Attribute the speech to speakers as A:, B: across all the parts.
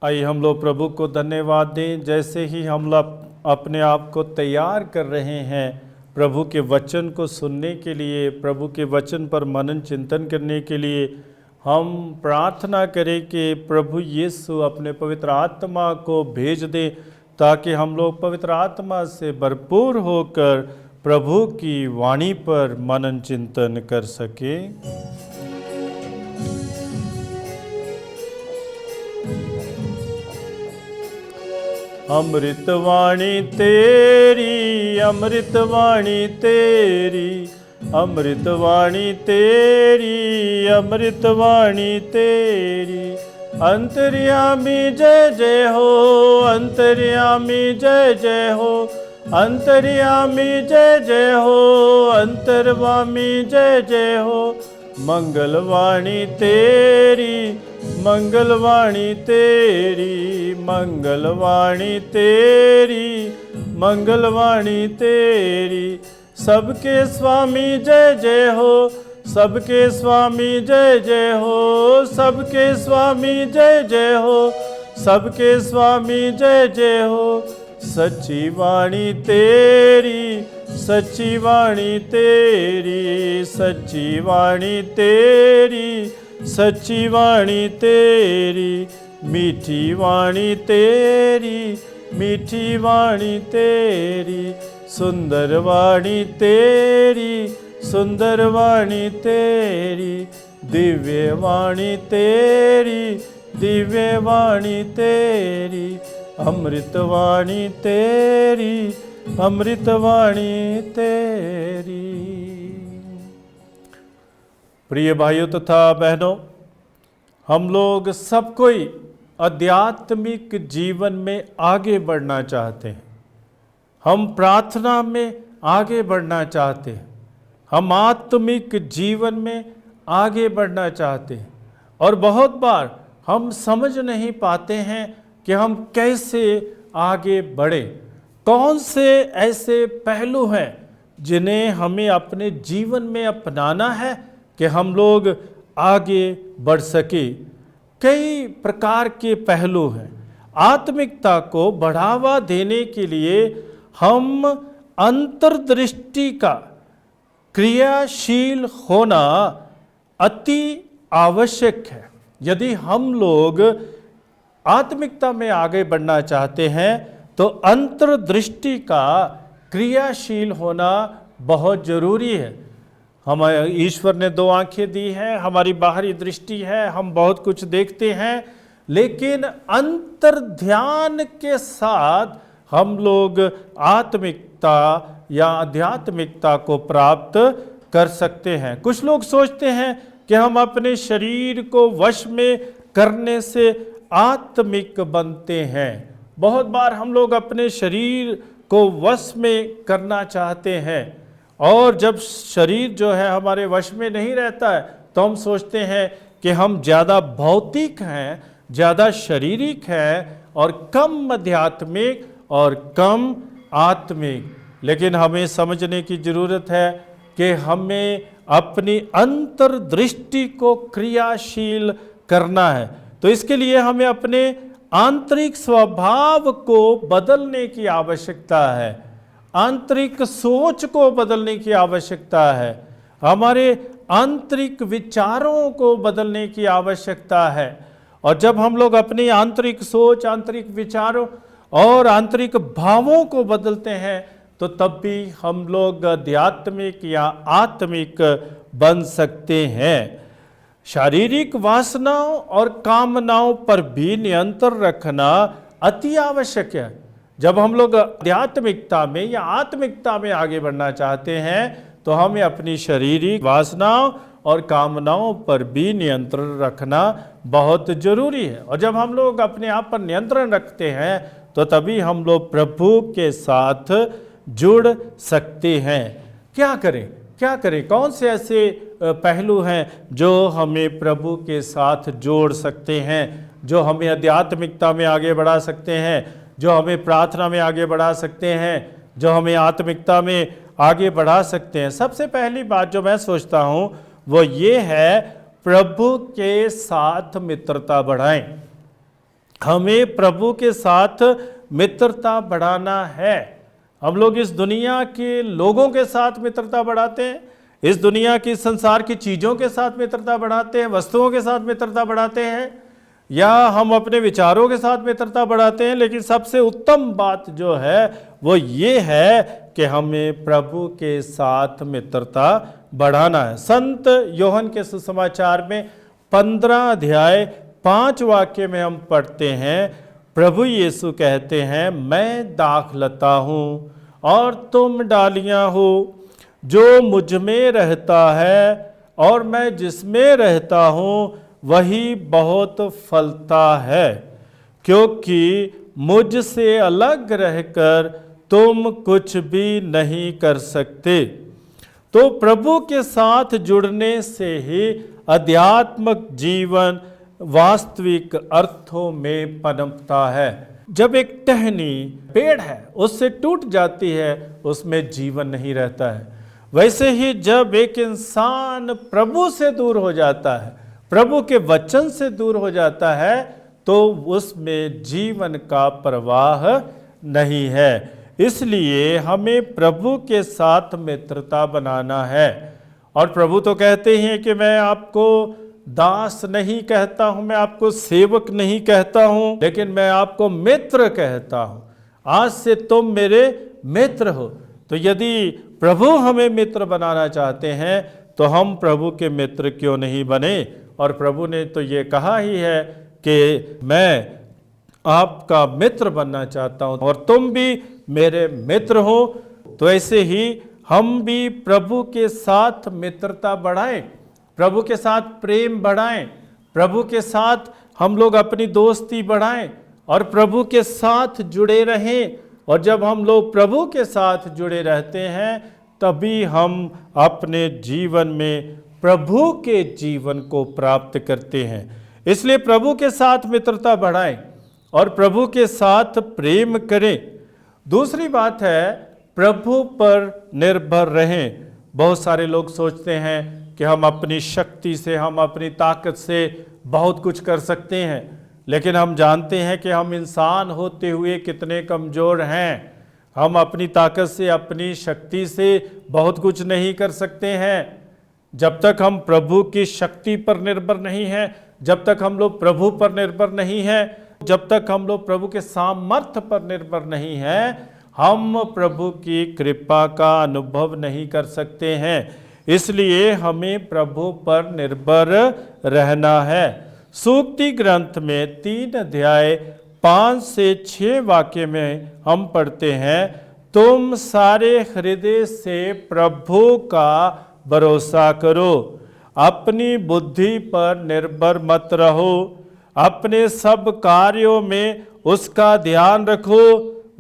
A: आइए हम लोग प्रभु को धन्यवाद दें। जैसे ही हम लोग अपने आप को तैयार कर रहे हैं प्रभु के वचन को सुनने के लिए, प्रभु के वचन पर मनन चिंतन करने के लिए, हम प्रार्थना करें कि प्रभु यीशु अपने पवित्र आत्मा को भेज दे ताकि हम लोग पवित्र आत्मा से भरपूर होकर प्रभु की वाणी पर मनन चिंतन कर सकें। अमृतवाणी तेरी, अमृतवाणी तेरी, अमृतवाणी तेरी, अमृतवाणी तेरी। अंतर्यामी जय जय हो, अंतर्यामी जय जय हो, अंतर्यामी जय जय हो, अंतर्वामी जय जय हो। मंगलवाणी तेरी, मंगलवाणी तेरी, मंगलवाणी तेरी, मंगलवाणी तेरी। सबके स्वामी जय जय हो, सबके स्वामी जय जय हो, सबके स्वामी जय जय हो, सबके स्वामी जय जय हो। सच्ची वाणी तेरी, सच्ची वाणी तेरी, सच्ची वाणी तेरी, सच्ची वाणी तेरी। मीठी वाणी तेरी, मीठी वाणी तेरी, सुंदर वाणी तेरी, सुंदर वाणी तेरी। दिव्य वाणी तेरी, दिव्य वाणी तेरी। अमृतवाणी तेरी, अमृतवाणी तेरी। प्रिय भाइयों तथा बहनों, हम लोग सब कोई आध्यात्मिक जीवन में आगे बढ़ना चाहते हैं। हम प्रार्थना में आगे बढ़ना चाहते हैं, हम आत्मिक जीवन में आगे बढ़ना चाहते हैं। और बहुत बार हम समझ नहीं पाते हैं कि हम कैसे आगे बढ़े। कौन से ऐसे पहलू हैं जिन्हें हमें अपने जीवन में अपनाना है कि हम लोग आगे बढ़ सके। कई प्रकार के पहलू हैं। आत्मिकता को बढ़ावा देने के लिए हम अंतर्दृष्टि का क्रियाशील होना अति आवश्यक है। यदि हम लोग आत्मिकता में आगे बढ़ना चाहते हैं तो अंतर्दृष्टि का क्रियाशील होना बहुत जरूरी है। हमें ईश्वर ने दो आंखें दी हैं, हमारी बाहरी दृष्टि है, हम बहुत कुछ देखते हैं, लेकिन अंतर ध्यान के साथ हम लोग आत्मिकता या आध्यात्मिकता को प्राप्त कर सकते हैं। कुछ लोग सोचते हैं कि हम अपने शरीर को वश में करने से आत्मिक बनते हैं। बहुत बार हम लोग अपने शरीर को वश में करना चाहते हैं और जब शरीर जो है हमारे वश में नहीं रहता है तो हम सोचते हैं कि हम ज़्यादा भौतिक हैं, ज़्यादा शारीरिक हैं और कम आध्यात्मिक और कम आत्मिक। लेकिन हमें समझने की ज़रूरत है कि हमें अपनी अंतर्दृष्टि को क्रियाशील करना है। तो इसके लिए हमें अपने आंतरिक स्वभाव को बदलने की आवश्यकता है, आंतरिक सोच को बदलने की आवश्यकता है, हमारे आंतरिक विचारों को बदलने की आवश्यकता है। और जब हम लोग अपनी आंतरिक सोच, आंतरिक विचारों और आंतरिक भावों को बदलते हैं तो तब भी हम लोग आध्यात्मिक या आत्मिक बन सकते हैं। शारीरिक वासनाओं और कामनाओं पर भी नियंत्रण रखना अति आवश्यक है। जब हम लोग आध्यात्मिकता में या आत्मिकता में आगे बढ़ना चाहते हैं तो हमें अपनी शारीरिक वासनाओं और कामनाओं पर भी नियंत्रण रखना बहुत जरूरी है। और जब हम लोग अपने आप पर नियंत्रण रखते हैं तो तभी हम लोग प्रभु के साथ जुड़ सकते हैं। क्या करें, क्या करें? कौन से ऐसे पहलू हैं जो हमें प्रभु के साथ जोड़ सकते हैं, जो हमें आध्यात्मिकता में आगे बढ़ा सकते हैं, जो हमें प्रार्थना में आगे बढ़ा सकते हैं, जो हमें आत्मिकता में आगे बढ़ा सकते हैं? सबसे पहली बात जो मैं सोचता हूँ वो ये है, प्रभु के साथ मित्रता बढ़ाएं। हमें प्रभु के साथ मित्रता बढ़ाना है। हम लोग इस दुनिया के लोगों के साथ मित्रता बढ़ाते हैं, इस दुनिया की संसार की चीज़ों के साथ मित्रता बढ़ाते हैं, वस्तुओं के साथ मित्रता बढ़ाते हैं, या हम अपने विचारों के साथ मित्रता बढ़ाते हैं। लेकिन सबसे उत्तम बात जो है वो ये है कि हमें प्रभु के साथ मित्रता बढ़ाना है। संत योहन के सुसमाचार में 15 अध्याय 5 वाक्य में हम पढ़ते हैं, प्रभु यीशु कहते हैं, मैं दाखलता हूँ और तुम डालियाँ हो। जो मुझ में रहता है और मैं जिसमें रहता हूँ वही बहुत फलता है, क्योंकि मुझसे अलग रहकर तुम कुछ भी नहीं कर सकते। तो प्रभु के साथ जुड़ने से ही आध्यात्मिक जीवन वास्तविक अर्थों में पनपता है। जब एक टहनी पेड़ है उससे टूट जाती है, उसमें जीवन नहीं रहता है। वैसे ही जब एक इंसान प्रभु से दूर हो जाता है, प्रभु के वचन से दूर हो जाता है, तो उसमें जीवन का प्रवाह नहीं है। इसलिए हमें प्रभु के साथ मित्रता बनाना है। और प्रभु तो कहते हैं कि मैं आपको दास नहीं कहता हूं, मैं आपको सेवक नहीं कहता हूं, लेकिन मैं आपको मित्र कहता हूं। आज से तुम मेरे मित्र हो। तो यदि प्रभु हमें मित्र बनाना चाहते हैं तो हम प्रभु के मित्र क्यों नहीं बने। और प्रभु ने तो ये कहा ही है कि मैं आपका मित्र बनना चाहता हूं और तुम भी मेरे मित्र हो। तो ऐसे ही हम भी प्रभु के साथ मित्रता बढ़ाएं, प्रभु के साथ प्रेम बढ़ाएं, प्रभु के साथ हम लोग अपनी दोस्ती बढ़ाएं और प्रभु के साथ जुड़े रहें। और जब हम लोग प्रभु के साथ जुड़े रहते हैं तभी हम अपने जीवन में प्रभु के जीवन को प्राप्त करते हैं। इसलिए प्रभु के साथ मित्रता बढ़ाएं और प्रभु के साथ प्रेम करें। दूसरी बात है, प्रभु पर निर्भर रहें। बहुत सारे लोग सोचते हैं कि हम अपनी शक्ति से, हम अपनी ताकत से बहुत कुछ कर सकते हैं, लेकिन हम जानते हैं कि हम इंसान होते हुए कितने कमज़ोर हैं। हम अपनी ताकत से, अपनी शक्ति से बहुत कुछ नहीं कर सकते हैं। जब तक हम प्रभु की शक्ति पर निर्भर नहीं हैं, जब तक हम लोग प्रभु पर निर्भर नहीं हैं, जब तक हम लोग प्रभु के सामर्थ्य पर निर्भर नहीं हैं, हम प्रभु की कृपा का अनुभव नहीं कर सकते हैं। इसलिए हमें प्रभु पर निर्भर रहना है। सूक्ति ग्रंथ में 3 अध्याय 5 से 6 वाक्य में हम पढ़ते हैं, तुम सारे हृदय से प्रभु का भरोसा करो, अपनी बुद्धि पर निर्भर मत रहो, अपने सब कार्यों में उसका ध्यान रखो,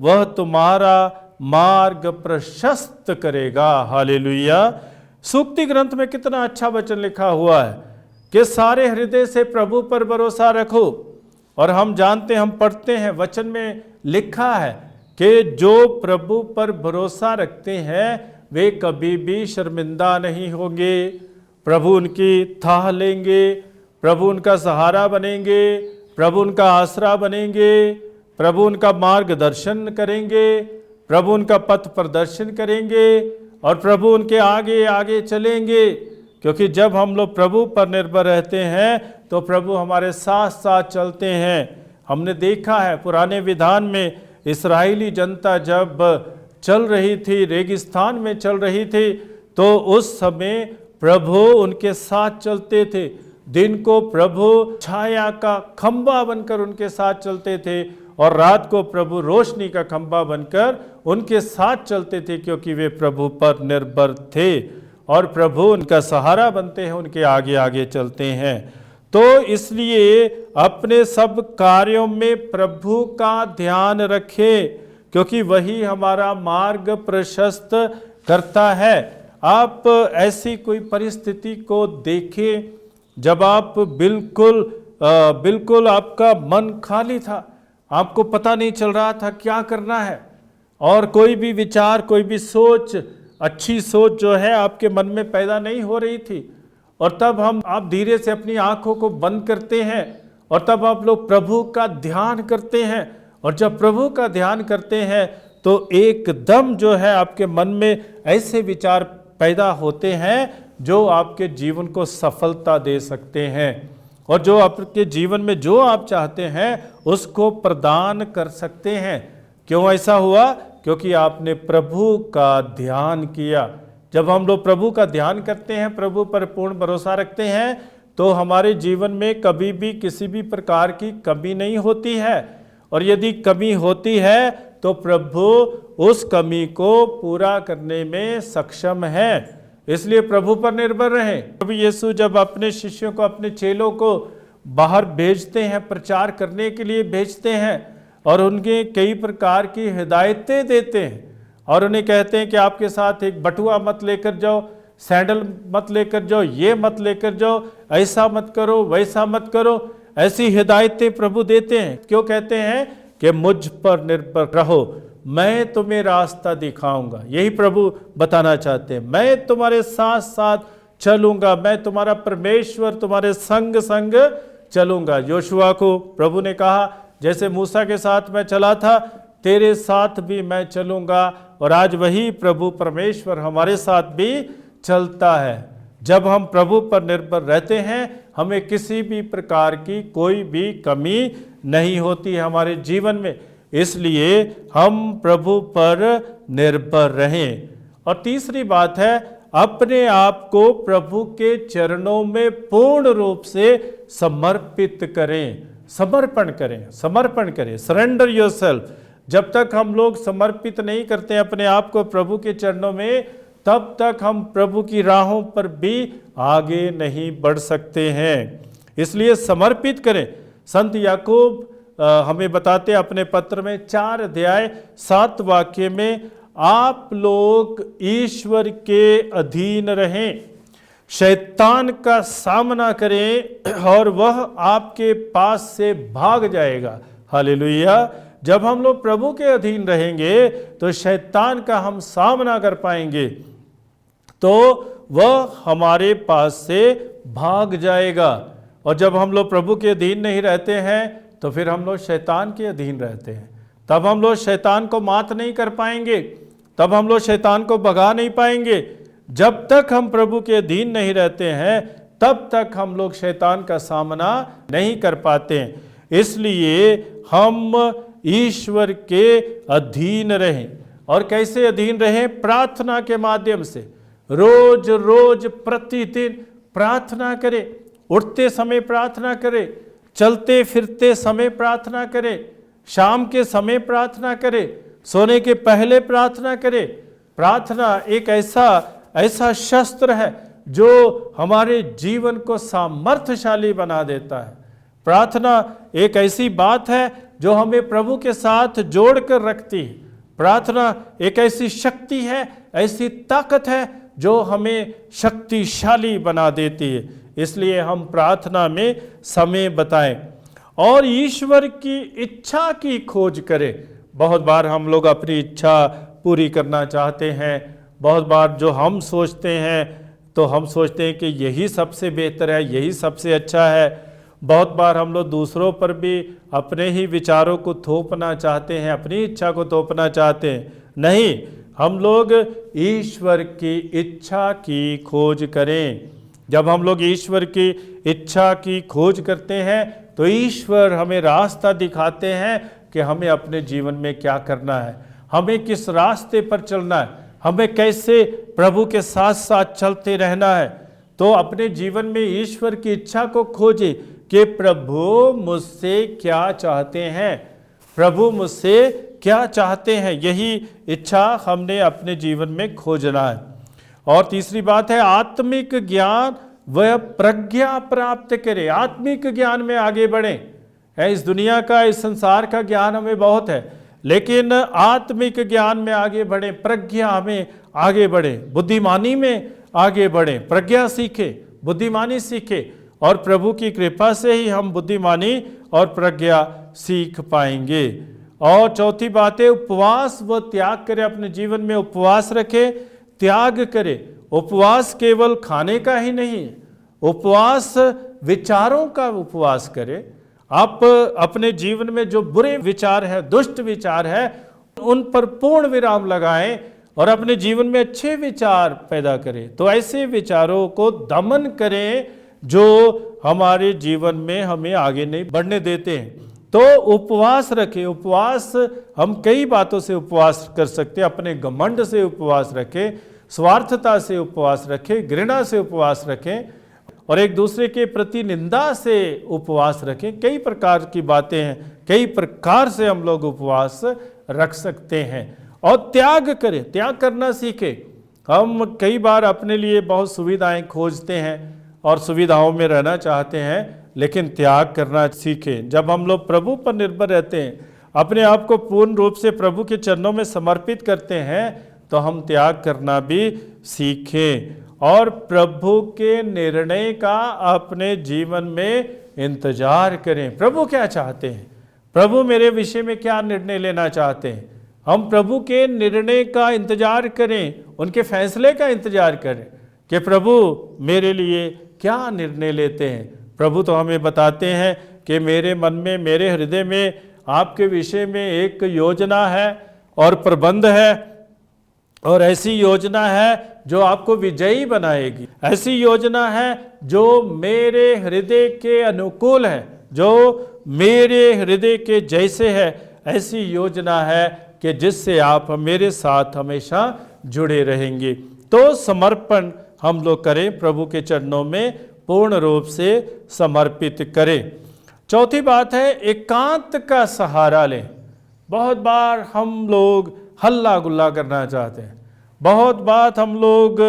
A: वह तुम्हारा मार्ग प्रशस्त करेगा। हालेलुया। सूक्ति ग्रंथ में कितना अच्छा वचन लिखा हुआ है कि सारे हृदय से प्रभु पर भरोसा रखो। और हम जानते हैं, हम पढ़ते हैं, वचन में लिखा है कि जो प्रभु पर भरोसा रखते हैं वे कभी भी शर्मिंदा नहीं होंगे। प्रभु उनकी थाह लेंगे, प्रभु उनका सहारा बनेंगे, प्रभु उनका आसरा बनेंगे, प्रभु उनका मार्गदर्शन करेंगे, प्रभु उनका पथ प्रदर्शन करेंगे और प्रभु उनके आगे आगे चलेंगे। क्योंकि जब हम लोग प्रभु पर निर्भर रहते हैं तो प्रभु हमारे साथ साथ चलते हैं। हमने देखा है पुराने विधान में इस्राएली जनता जब चल रही थी, रेगिस्तान में चल रही थी, तो उस समय प्रभु उनके साथ चलते थे। दिन को प्रभु छाया का खंबा बनकर उनके साथ चलते थे और रात को प्रभु रोशनी का खंबा बनकर उनके साथ चलते थे, क्योंकि वे प्रभु पर निर्भर थे और प्रभु उनका सहारा बनते हैं, उनके आगे आगे चलते हैं। तो इसलिए अपने सब कार्यों में प्रभु का ध्यान रखें, क्योंकि वही हमारा मार्ग प्रशस्त करता है। आप ऐसी कोई परिस्थिति को देखें जब आप बिल्कुल आपका मन खाली था, आपको पता नहीं चल रहा था क्या करना है, और कोई भी विचार, कोई भी सोच, अच्छी सोच जो है आपके मन में पैदा नहीं हो रही थी। और तब आप धीरे से अपनी आंखों को बंद करते हैं और तब आप लोग प्रभु का ध्यान करते हैं, और जब प्रभु का ध्यान करते हैं तो एकदम जो है आपके मन में ऐसे विचार पैदा होते हैं जो आपके जीवन को सफलता दे सकते हैं, और जो आपके जीवन में जो आप चाहते हैं उसको प्रदान कर सकते हैं। क्यों ऐसा हुआ? क्योंकि आपने प्रभु का ध्यान किया। जब हम लोग प्रभु का ध्यान करते हैं, प्रभु पर पूर्ण भरोसा रखते हैं, तो हमारे जीवन में कभी भी किसी भी प्रकार की कमी नहीं होती है, और यदि कमी होती है तो प्रभु उस कमी को पूरा करने में सक्षम है। इसलिए प्रभु पर निर्भर रहें। प्रभु यीशु जब अपने शिष्यों को, अपने चेलों को बाहर भेजते हैं, प्रचार करने के लिए भेजते हैं, और उनके कई प्रकार की हिदायतें देते हैं, और उन्हें कहते हैं कि आपके साथ एक बटुआ मत लेकर जाओ, सैंडल मत लेकर जाओ, ये मत लेकर जाओ, ऐसा मत करो, वैसा मत करो। ऐसी हिदायतें प्रभु देते हैं। क्यों कहते हैं? कि मुझ पर निर्भर रहो, मैं तुम्हें रास्ता दिखाऊंगा। यही प्रभु बताना चाहते हैं, मैं तुम्हारे साथ साथ चलूंगा, मैं तुम्हारा परमेश्वर, तुम्हारे संग संग चलूंगा। योशुआ को प्रभु ने कहा, जैसे मूसा के साथ मैं चला था, तेरे साथ भी मैं चलूंगा। और आज वही प्रभु परमेश्वर हमारे साथ भी चलता है। जब हम प्रभु पर निर्भर रहते हैं, हमें किसी भी प्रकार की कोई भी कमी नहीं होती है हमारे जीवन में। इसलिए हम प्रभु पर निर्भर रहें। और तीसरी बात है, अपने आप को प्रभु के चरणों में पूर्ण रूप से समर्पित करें, समर्पण करें, समर्पण करें। Surrender yourself. जब तक हम लोग समर्पित नहीं करते अपने आप को प्रभु के चरणों में, तब तक हम प्रभु की राहों पर भी आगे नहीं बढ़ सकते हैं। इसलिए समर्पित करें। संत याकूब हमें बताते हैं अपने पत्र में 4 अध्याय 7 वाक्य में, आप लोग ईश्वर के अधीन रहें, शैतान का सामना करें और वह आपके पास से भाग जाएगा। हालेलुया। जब हम लोग प्रभु के अधीन रहेंगे तो शैतान का हम सामना कर पाएंगे, तो वह हमारे पास से भाग जाएगा। और जब हम लोग प्रभु के अधीन नहीं रहते हैं तो फिर हम लोग शैतान के अधीन रहते हैं। तब हम लोग शैतान को मात नहीं कर पाएंगे, तब हम लोग शैतान को भगा नहीं पाएंगे। जब तक हम प्रभु के अधीन नहीं रहते हैं, तब तक हम लोग शैतान का सामना नहीं कर पाते हैं। इसलिए हम ईश्वर के अधीन रहें। और कैसे अधीन रहें? प्रार्थना के माध्यम से। रोज रोज प्रतिदिन प्रार्थना करें, उठते समय प्रार्थना करें, चलते फिरते समय प्रार्थना करें, शाम के समय प्रार्थना करें, सोने के पहले प्रार्थना करें। प्रार्थना एक ऐसा शस्त्र है जो हमारे जीवन को सामर्थ्यशाली बना देता है। प्रार्थना एक ऐसी बात है जो हमें प्रभु के साथ जोड़कर रखती है। प्रार्थना एक ऐसी शक्ति है, ऐसी ताकत है जो हमें शक्तिशाली बना देती है। इसलिए हम प्रार्थना में समय बताएं और ईश्वर की इच्छा की खोज करें। बहुत बार हम लोग अपनी इच्छा पूरी करना चाहते हैं। बहुत बार जो हम सोचते हैं तो हम सोचते हैं कि यही सबसे बेहतर है, यही सबसे अच्छा है। बहुत बार हम लोग दूसरों पर भी अपने ही विचारों को थोपना चाहते हैं, अपनी इच्छा को थोपना चाहते हैं। नहीं, हम लोग ईश्वर की इच्छा की खोज करें। जब हम लोग ईश्वर की इच्छा की खोज करते हैं तो ईश्वर हमें रास्ता दिखाते हैं कि हमें अपने जीवन में क्या करना है, हमें किस रास्ते पर चलना है, हमें कैसे प्रभु के साथ साथ चलते रहना है। तो अपने जीवन में ईश्वर की इच्छा को खोजें कि प्रभु मुझसे क्या चाहते हैं, प्रभु मुझसे क्या चाहते हैं। यही इच्छा हमने अपने जीवन में खोजना है। और तीसरी बात है, आत्मिक ज्ञान व प्रज्ञा प्राप्त करें। आत्मिक ज्ञान में आगे बढ़ें। इस दुनिया का, इस संसार का ज्ञान हमें बहुत है, लेकिन आत्मिक ज्ञान में आगे बढ़ें, प्रज्ञा में आगे बढ़ें, बुद्धिमानी में आगे बढ़ें। प्रज्ञा सीखें, बुद्धिमानी सीखें, और प्रभु की कृपा से ही हम बुद्धिमानी और प्रज्ञा सीख पाएंगे। और चौथी बात है, उपवास व त्याग करें। अपने जीवन में उपवास रखें, त्याग करें। उपवास केवल खाने का ही नहीं, उपवास विचारों का उपवास करें। आप अपने जीवन में जो बुरे विचार है, दुष्ट विचार है, उन पर पूर्ण विराम लगाएं और अपने जीवन में अच्छे विचार पैदा करें। तो ऐसे विचारों को दमन करें जो हमारे जीवन में हमें आगे नहीं बढ़ने देते हैं। तो उपवास रखें। उपवास, हम कई बातों से उपवास कर सकते हैं। अपने घमंड से उपवास रखें, स्वार्थता से उपवास रखें, घृणा से उपवास रखें और एक दूसरे के प्रति निंदा से उपवास रखें। कई प्रकार की बातें हैं, कई प्रकार से हम लोग उपवास रख सकते हैं। और त्याग करें, त्याग करना सीखें। हम कई बार अपने लिए बहुत सुविधाएं खोजते हैं और सुविधाओं में रहना चाहते हैं, लेकिन त्याग करना सीखें। जब हम लोग प्रभु पर निर्भर रहते हैं, अपने आप को पूर्ण रूप से प्रभु के चरणों में समर्पित करते हैं, तो हम त्याग करना भी सीखें और प्रभु के निर्णय का अपने जीवन में इंतजार करें। प्रभु क्या चाहते हैं, प्रभु मेरे विषय में क्या निर्णय लेना चाहते हैं, हम प्रभु के निर्णय का इंतजार करें, उनके फैसले का इंतजार करें कि प्रभु मेरे लिए क्या निर्णय लेते हैं। प्रभु तो हमें बताते हैं कि मेरे मन में, मेरे हृदय में आपके विषय में एक योजना है और प्रबंध है, और ऐसी योजना है जो आपको विजयी बनाएगी। ऐसी योजना है जो मेरे हृदय के अनुकूल है, जो मेरे हृदय के जैसे है। ऐसी योजना है कि जिससे आप मेरे साथ हमेशा जुड़े रहेंगे। तो समर्पण हम लोग करें, प्रभु के चरणों में पूर्ण रूप से समर्पित करें। चौथी बात है, एकांत का सहारा लें। बहुत बार हम लोग हल्ला गुल्ला करना चाहते हैं, बहुत बार हम लोग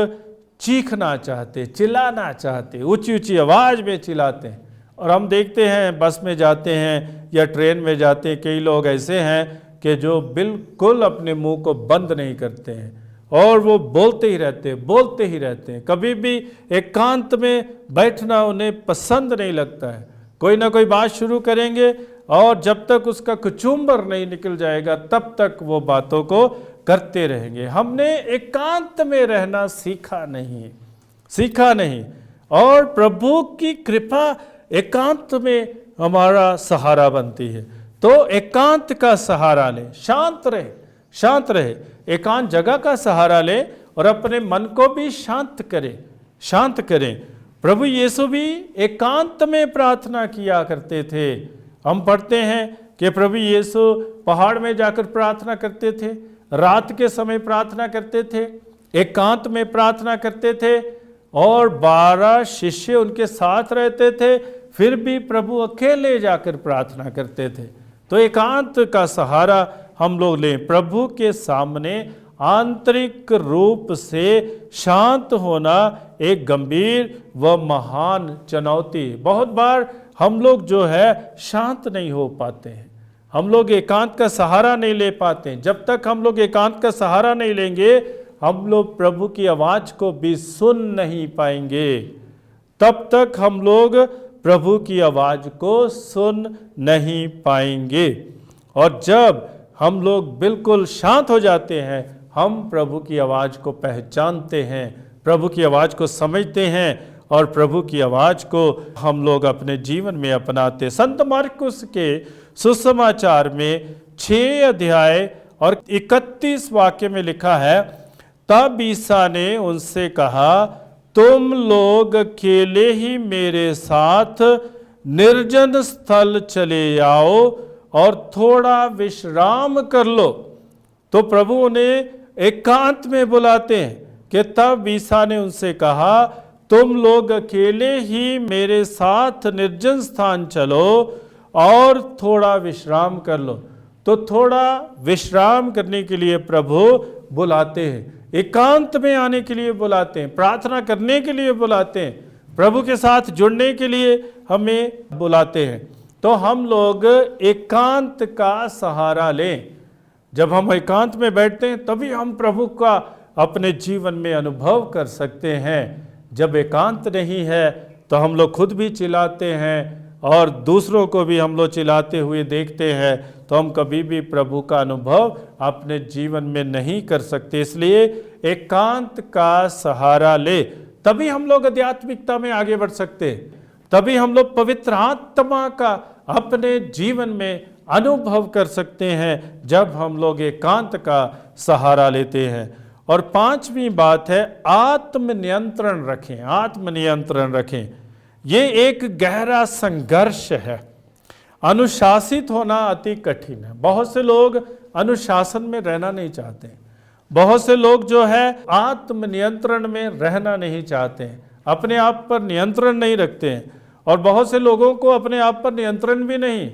A: चीखना चाहते, चिल्लाना चाहते, ऊंची ऊंची आवाज़ में चिल्लाते हैं। और हम देखते हैं बस में जाते हैं या ट्रेन में जाते हैं, कई लोग ऐसे हैं कि जो बिल्कुल अपने मुंह को बंद नहीं करते हैं और वो बोलते ही रहते हैं। कभी भी एकांत में बैठना उन्हें पसंद नहीं लगता है। कोई ना कोई बात शुरू करेंगे और जब तक उसका कुचुम्बर नहीं निकल जाएगा तब तक वो बातों को करते रहेंगे। हमने एकांत में रहना सीखा नहीं। और प्रभु की कृपा एकांत में हमारा सहारा बनती है। तो एकांत का सहारा लें, शांत रहे, एकांत जगह का सहारा लें और अपने मन को भी शांत करें। प्रभु यीशु भी एकांत में प्रार्थना किया करते थे। हम पढ़ते हैं कि प्रभु यीशु पहाड़ में जाकर प्रार्थना करते थे, रात के समय प्रार्थना करते थे, एकांत में प्रार्थना करते थे और 12 शिष्य उनके साथ रहते थे, फिर भी प्रभु अकेले जाकर प्रार्थना करते थे। तो एकांत का सहारा हम लोग लें। प्रभु के सामने आंतरिक रूप से शांत होना एक गंभीर व महान चुनौती। बहुत बार हम लोग जो है शांत नहीं हो पाते हैं, हम लोग एकांत का सहारा नहीं ले पाते हैं। जब तक हम लोग एकांत का सहारा नहीं लेंगे, हम लोग प्रभु की आवाज़ को भी सुन नहीं पाएंगे। तब तक हम लोग प्रभु की आवाज़ को सुन नहीं पाएंगे। और जब हम लोग बिल्कुल शांत हो जाते हैं, हम प्रभु की आवाज़ को पहचानते हैं, प्रभु की आवाज़ को समझते हैं और प्रभु की आवाज़ को हम लोग अपने जीवन में अपनाते। संत मार्कुस के सुसमाचार में 6 अध्याय और 31 वाक्य में लिखा है, तब ईसा ने उनसे कहा, तुम लोग अकेले ही मेरे साथ निर्जन स्थल चले आओ और थोड़ा विश्राम कर लो। तो प्रभु उन्हें एकांत में बुलाते हैं कि तब ईसा ने उनसे कहा, तुम लोग अकेले ही मेरे साथ निर्जन स्थान चलो और थोड़ा विश्राम कर लो। तो थोड़ा विश्राम करने के लिए प्रभु बुलाते हैं, एकांत में आने के लिए बुलाते हैं, प्रार्थना करने के लिए बुलाते हैं, प्रभु के साथ जुड़ने के लिए हमें बुलाते हैं। तो हम लोग एकांत का सहारा लें। जब हम एकांत में बैठते हैं तभी हम प्रभु का अपने जीवन में अनुभव कर सकते हैं। जब एकांत नहीं है तो हम लोग खुद भी चिल्लाते हैं और दूसरों को भी हम लोग चिल्लाते हुए देखते हैं, तो हम कभी भी प्रभु का अनुभव अपने जीवन में नहीं कर सकते। इसलिए एकांत का सहारा ले, तभी हम लोग आध्यात्मिकता में आगे बढ़ सकते हैं, तभी हम लोग पवित्र आत्मा का अपने जीवन में अनुभव कर सकते हैं जब हम लोग एकांत का सहारा लेते हैं। और पांचवी बात है आत्मनियंत्रण रखें। आत्मनियंत्रण रखें, ये एक गहरा संघर्ष है। अनुशासित होना अति कठिन है। बहुत से लोग अनुशासन में रहना नहीं चाहते, बहुत से लोग जो है आत्मनियंत्रण में रहना नहीं चाहते हैं, अपने आप पर नियंत्रण नहीं रखते हैं। और बहुत से लोगों को अपने आप पर नियंत्रण भी नहीं,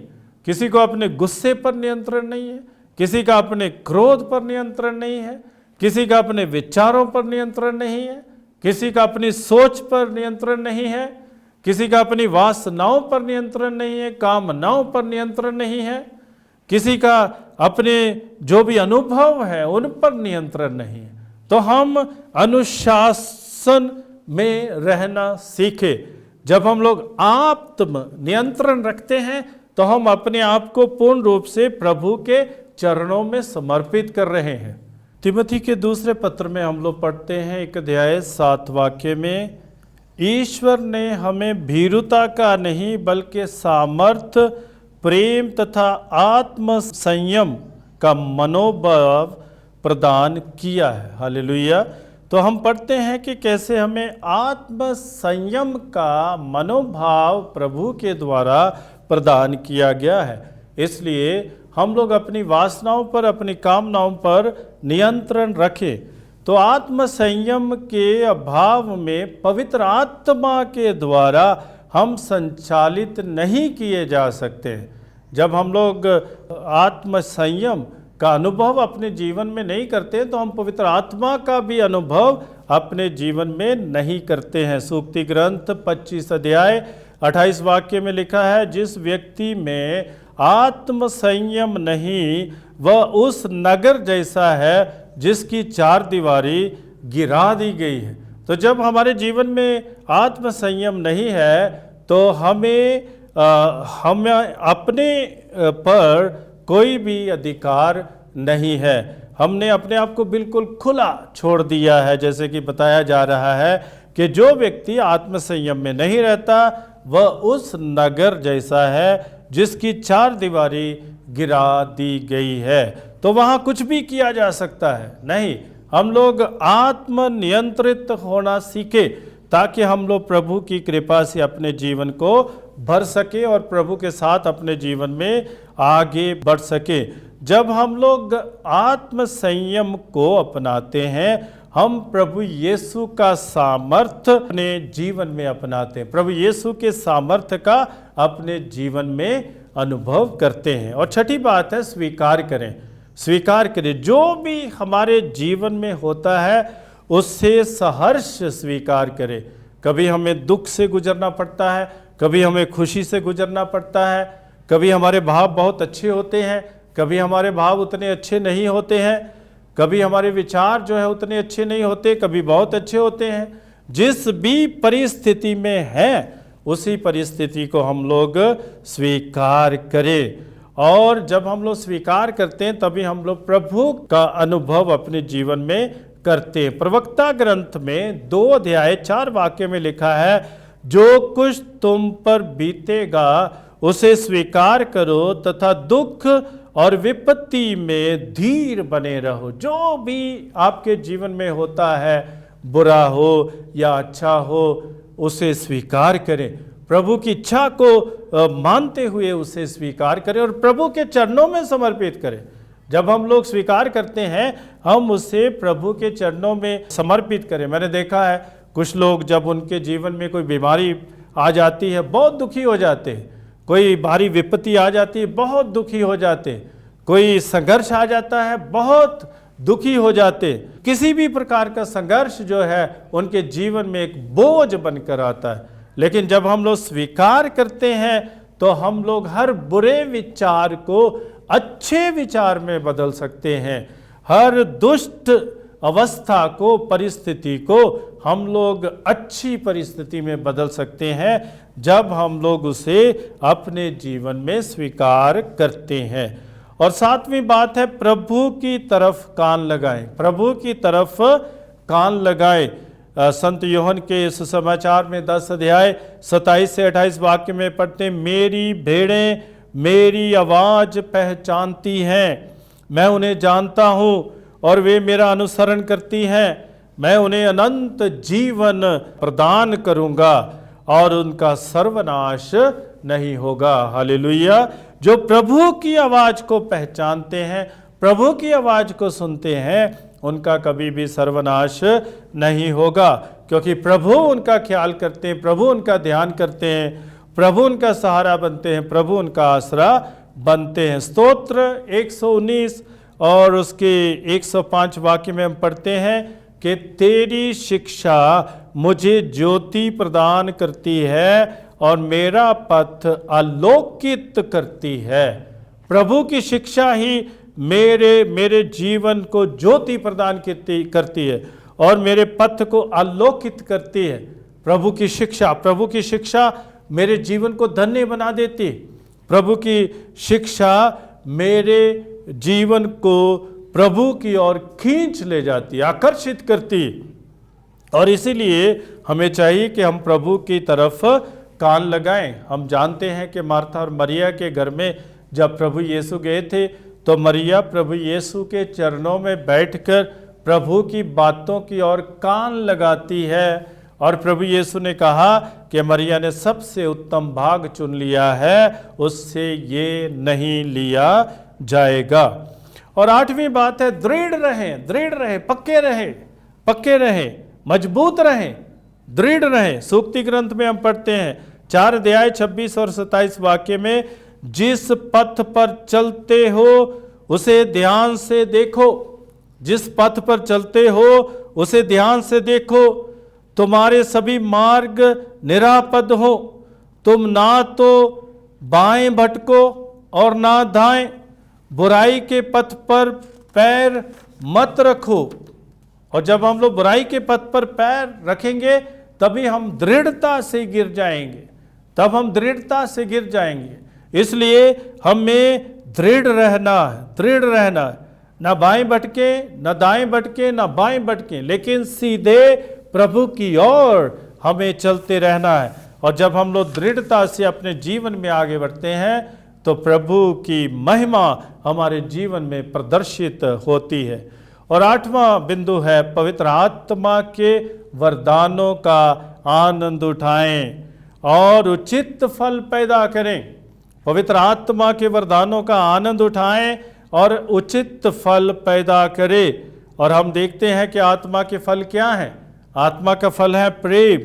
A: किसी को अपने गुस्से पर नियंत्रण नहीं है, किसी का अपने क्रोध पर नियंत्रण नहीं है, किसी का अपने विचारों पर नियंत्रण नहीं है, किसी का अपनी सोच पर नियंत्रण नहीं है, किसी का अपनी वासनाओं पर नियंत्रण नहीं है, कामनाओं पर नियंत्रण नहीं है, किसी का अपने जो भी अनुभव है उन पर नियंत्रण नहीं है। तो हम अनुशासन में रहना सीखे। जब हम लोग आत्म नियंत्रण रखते हैं तो हम अपने आप को पूर्ण रूप से प्रभु के चरणों में समर्पित कर रहे हैं। तिमोथी के दूसरे पत्र में हम लोग पढ़ते हैं 1 अध्याय 7 वाक्य में, ईश्वर ने हमें भीरुता का नहीं बल्कि सामर्थ्य, प्रेम तथा आत्म संयम का मनोभाव प्रदान किया है। हालेलुया। तो हम पढ़ते हैं कि कैसे हमें आत्म संयम का मनोभाव प्रभु के द्वारा प्रदान किया गया है। इसलिए हम लोग अपनी वासनाओं पर, अपनी कामनाओं पर नियंत्रण रखें। तो आत्म संयम के अभाव में पवित्र आत्मा के द्वारा हम संचालित नहीं किए जा सकते। जब हम लोग आत्म संयम का अनुभव अपने जीवन में नहीं करते तो हम पवित्र आत्मा का भी अनुभव अपने जीवन में नहीं करते हैं। सूक्ति ग्रंथ 25 अध्याय 28 वाक्य में लिखा है, जिस व्यक्ति में आत्म संयम नहीं वह उस नगर जैसा है जिसकी चार दीवारी गिरा दी गई है। तो जब हमारे जीवन में आत्म संयम नहीं है तो हमें अपने पर कोई भी अधिकार नहीं है। हमने अपने आप को बिल्कुल खुला छोड़ दिया है। जैसे कि बताया जा रहा है कि जो व्यक्ति आत्म संयम में नहीं रहता वह उस नगर जैसा है जिसकी चार दीवारी गिरा दी गई है। तो वहाँ कुछ भी किया जा सकता है नहीं। हम लोग आत्म नियंत्रित होना सीखे ताकि हम लोग प्रभु की कृपा से अपने जीवन को भर सके और प्रभु के साथ अपने जीवन में आगे बढ़ सके। जब हम लोग आत्म संयम को अपनाते हैं हम प्रभु यीशु का सामर्थ्य अपने जीवन में अपनाते हैं, प्रभु यीशु के सामर्थ्य का अपने जीवन में अनुभव करते हैं। और छठी बात है स्वीकार करें। स्वीकार करें जो भी हमारे जीवन में होता है उससे सहर्ष स्वीकार करें। कभी हमें दुख से गुजरना पड़ता है, कभी हमें खुशी से गुजरना पड़ता है, कभी हमारे भाव बहुत अच्छे होते हैं, कभी हमारे भाव उतने अच्छे नहीं होते हैं, कभी हमारे विचार जो है उतने अच्छे नहीं होते, कभी बहुत अच्छे होते हैं। जिस भी परिस्थिति में है उसी परिस्थिति को हम लोग स्वीकार करें। और जब हम लोग स्वीकार करते हैं तभी हम लोग प्रभु का अनुभव अपने जीवन में करते हैं। प्रवक्ता ग्रंथ में 2 अध्याय 4 वाक्य में लिखा है, जो कुछ तुम पर बीतेगा उसे स्वीकार करो तथा दुख और विपत्ति में धीर बने रहो। जो भी आपके जीवन में होता है, बुरा हो या अच्छा हो, उसे स्वीकार करें। प्रभु की इच्छा को मानते हुए उसे स्वीकार करें और प्रभु के चरणों में समर्पित करें। जब हम लोग स्वीकार करते हैं हम उसे प्रभु के चरणों में समर्पित करें। मैंने देखा है कुछ लोग जब उनके जीवन में कोई बीमारी आ जाती है बहुत दुखी हो जाते हैं, कोई भारी विपत्ति आ जाती है बहुत दुखी हो जाते, कोई संघर्ष आ जाता है बहुत दुखी हो जाते। किसी भी प्रकार का संघर्ष जो है उनके जीवन में एक बोझ बनकर आता है। लेकिन जब हम लोग स्वीकार करते हैं तो हम लोग हर बुरे विचार को अच्छे विचार में बदल सकते हैं। हर दुष्ट अवस्था को, परिस्थिति को हम लोग अच्छी परिस्थिति में बदल सकते हैं जब हम लोग उसे अपने जीवन में स्वीकार करते हैं। और 7वीं बात है प्रभु की तरफ कान लगाएं। प्रभु की तरफ कान लगाएं। संत यूहन्ना के इस समाचार में 10 अध्याय 27 से 28 वाक्य में पढ़ते हैं, मेरी भेड़ें मेरी आवाज़ पहचानती हैं, मैं उन्हें जानता हूँ और वे मेरा अनुसरण करती हैं, मैं उन्हें अनंत जीवन प्रदान करूँगा और उनका सर्वनाश नहीं होगा। हालेलुया। जो प्रभु की आवाज़ को पहचानते हैं, प्रभु की आवाज़ को सुनते हैं, उनका कभी भी सर्वनाश नहीं होगा, क्योंकि प्रभु उनका ख्याल करते हैं, प्रभु उनका ध्यान करते हैं, प्रभु उनका सहारा बनते हैं, प्रभु उनका आसरा बनते हैं। स्तोत्र 119 और उसके 105 वाक्य में हम पढ़ते हैं कि तेरी शिक्षा मुझे ज्योति प्रदान करती है और मेरा पथ आलोकित करती है। प्रभु की शिक्षा ही मेरे जीवन को ज्योति प्रदान करती है और मेरे पथ को आलोकित करती है। प्रभु की शिक्षा मेरे जीवन को धन्य बना देती है। प्रभु की शिक्षा मेरे जीवन को प्रभु की ओर खींच ले जाती है, आकर्षित करती है। और इसीलिए हमें चाहिए कि हम प्रभु की तरफ कान लगाएं। हम जानते हैं कि मार्था और मरिया के घर में जब प्रभु यीशु गए थे तो मरिया प्रभु यीशु के चरणों में बैठकर प्रभु की बातों की ओर कान लगाती है और प्रभु यीशु ने कहा कि मरिया ने सबसे उत्तम भाग चुन लिया है, उससे ये नहीं लिया जाएगा। और 8वीं बात है, दृढ़ रहें, पक्के रहें, मजबूत रहें, दृढ़ रहें। सूक्ति ग्रंथ में हम पढ़ते हैं 4 अध्याय 26 और 27 वाक्य में, जिस पथ पर चलते हो उसे ध्यान से देखो, जिस पथ पर चलते हो उसे ध्यान से देखो, तुम्हारे सभी मार्ग निरापद हो, तुम ना तो बाएं भटको और ना दाएं, बुराई के पथ पर पैर मत रखो। और जब हम लोग बुराई के पथ पर पैर रखेंगे तभी हम दृढ़ता से गिर जाएंगे, इसलिए हमें दृढ़ रहना है, ना बाएं भटके, ना दाएं भटके, ना बाएं भटके, लेकिन सीधे प्रभु की ओर हमें चलते रहना है। और जब हम लोग दृढ़ता से अपने जीवन में आगे बढ़ते हैं तो प्रभु की महिमा हमारे जीवन में प्रदर्शित होती है। और 8वां बिंदु है, पवित्र आत्मा के वरदानों का आनंद उठाएं और उचित फल पैदा करें। पवित्र आत्मा के वरदानों का आनंद उठाएं और उचित फल पैदा करें। और हम देखते हैं कि आत्मा के फल क्या हैं। आत्मा का फल है प्रेम,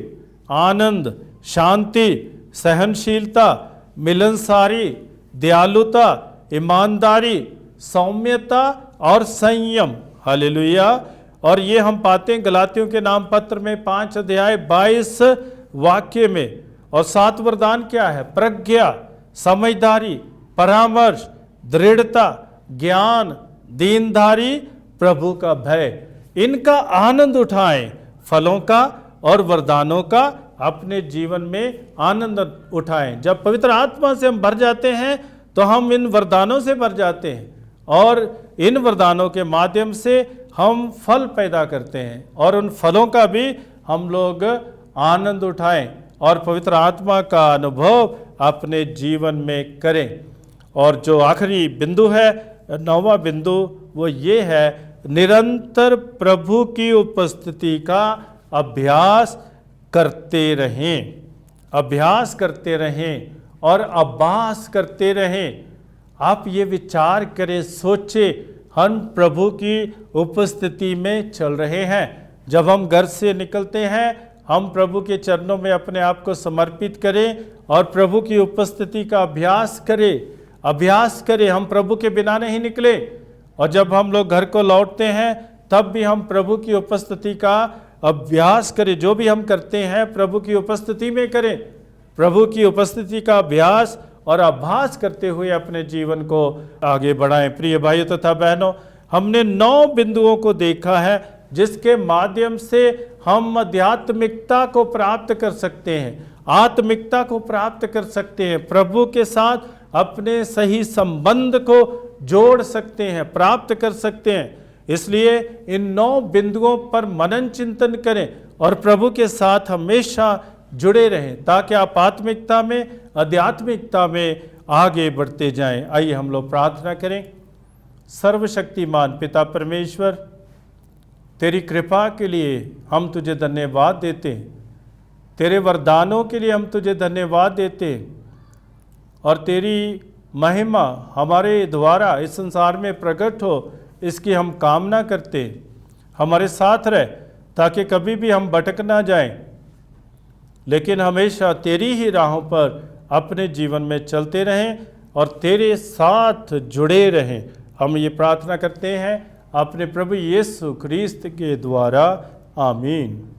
A: आनंद, शांति, सहनशीलता, मिलनसारी, दयालुता, ईमानदारी, सौम्यता और संयम। हालेलुया। और ये हम पाते हैं गलातियों के नाम पत्र में 5 अध्याय 22 वाक्य में। और 7 वरदान क्या है? प्रज्ञा, समझदारी, परामर्श, दृढ़ता, ज्ञान, दीनधारी, प्रभु का भय। इनका आनंद उठाएं, फलों का और वरदानों का अपने जीवन में आनंद उठाएं। जब पवित्र आत्मा से हम भर जाते हैं तो हम इन वरदानों से भर जाते हैं और इन वरदानों के माध्यम से हम फल पैदा करते हैं और उन फलों का भी हम लोग आनंद उठाएं और पवित्र आत्मा का अनुभव अपने जीवन में करें। और जो आखिरी बिंदु है, 9वां बिंदु, वो ये है, निरंतर प्रभु की उपस्थिति का अभ्यास करते रहें और अभ्यास करते रहें। आप ये विचार करें, सोचें, हम प्रभु की उपस्थिति में चल रहे हैं। जब हम घर से निकलते हैं हम प्रभु के चरणों में अपने आप को समर्पित करें और प्रभु की उपस्थिति का अभ्यास करें। हम प्रभु के बिना नहीं निकले। और जब हम लोग घर को लौटते हैं तब भी हम प्रभु की उपस्थिति का अभ्यास करें। जो भी हम करते हैं प्रभु की उपस्थिति में करें। प्रभु की उपस्थिति का अभ्यास और अभ्यास करते हुए अपने जीवन को आगे बढ़ाएं। प्रिय भाइयों तथा बहनों, हमने 9 बिंदुओं को देखा है जिसके माध्यम से हम आध्यात्मिकता को प्राप्त कर सकते हैं, आत्मिकता को प्राप्त कर सकते हैं, प्रभु के साथ अपने सही संबंध को जोड़ सकते हैं, प्राप्त कर सकते हैं। इसलिए इन 9 बिंदुओं पर मनन चिंतन करें और प्रभु के साथ हमेशा जुड़े रहें, ताकि आप आत्मिकता में, आध्यात्मिकता में आगे बढ़ते जाएं। आइए हम लोग प्रार्थना करें। सर्वशक्तिमान पिता परमेश्वर, तेरी कृपा के लिए हम तुझे धन्यवाद देते हैं, तेरे वरदानों के लिए हम तुझे धन्यवाद देते हैं, और तेरी महिमा हमारे द्वारा इस संसार में प्रकट हो, इसकी हम कामना करते हैं। हमारे साथ रह, ताकि कभी भी हम भटक ना जाएं, लेकिन हमेशा तेरी ही राहों पर अपने जीवन में चलते रहें और तेरे साथ जुड़े रहें। हम ये प्रार्थना करते हैं अपने प्रभु यीशु ख्रीस्त के द्वारा। आमीन।